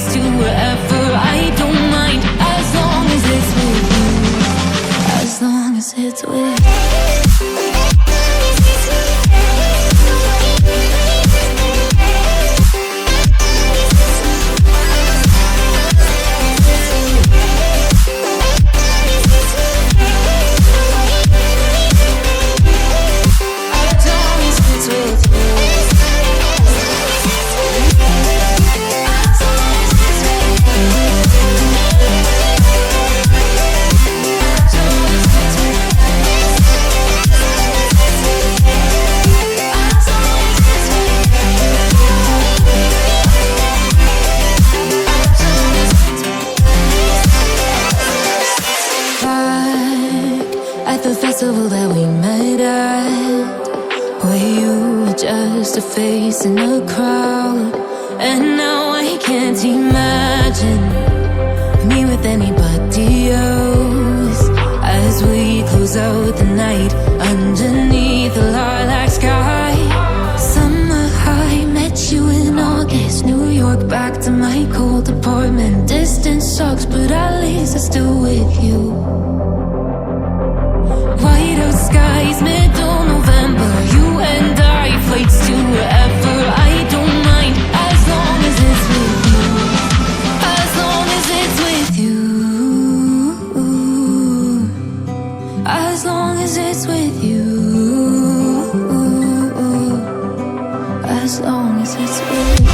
flights to wherever. I don't mind as long as it's with you. As long as it's with you. At the festival that we met at, where you were just a face in a crowd. And now I can't imagine me with anybody else. As we close out the night underneath the lilac sky. Summer high, met you in August. New York, back to my cold apartment. Distance sucks, but at least I'm still with you. White out skies, middle November. You and I, flights to wherever. I don't mind as long as it's with you. As long as it's with you. As long as it's with you. As long as it's with you.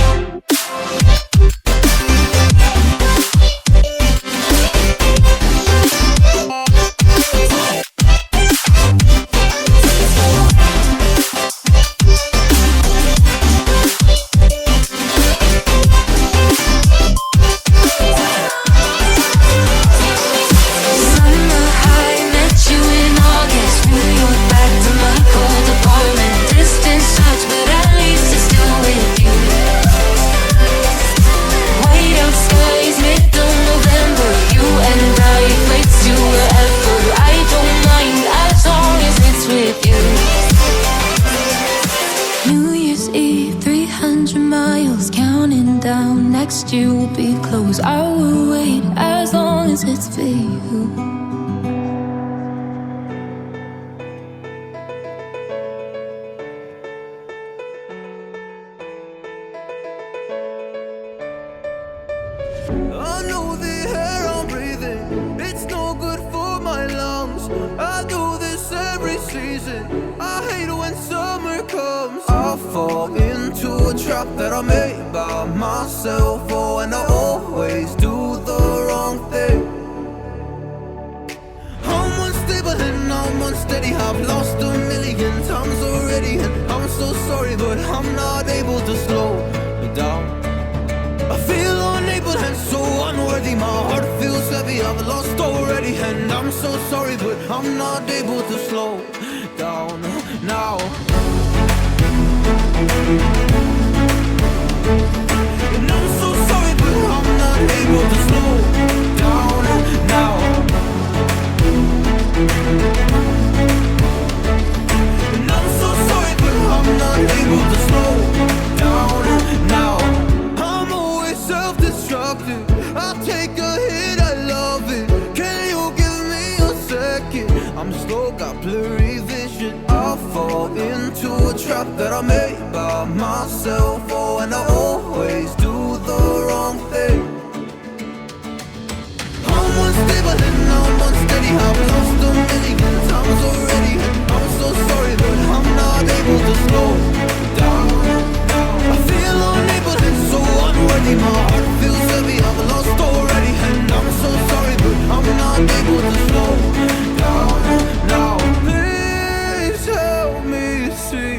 Next year will be close. I will wait as long as it's for you. I know the air I'm breathing, it's no good for my lungs. I do this every season, I hate when summer comes. I fall into a trap that I made by myself. Oh, and I always do the wrong thing. I'm unstable and I'm unsteady, I've lost a million times already. And I'm so sorry, but I'm not able to slow down. I feel unable and so unworthy, my heart feels heavy, I've lost already. And I'm so sorry, but I'm not able to slow down now. And I'm so sorry, but I'm not able to slow down now. And I'm so sorry, but I'm not able to slow down now. I'm always self-destructive, I'll take a hit, I love it. Can you give me a second? I'm slow, got blurry vision. I fall into a trap that I made by myself. Oh, and I always do the wrong thing. I'm unstable and I'm unsteady, I've lost a million times already. I'm so sorry, but I'm not able to slow down. I feel unable and so unworthy, my heart feels heavy, I've lost already. And I'm so sorry, but I'm not able to slow down now. Please help me see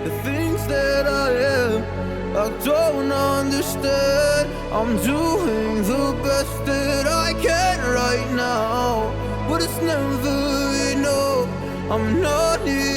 the things that I am, I don't understand. I'm doing the best that I can right now, but it's never enough. I'm not here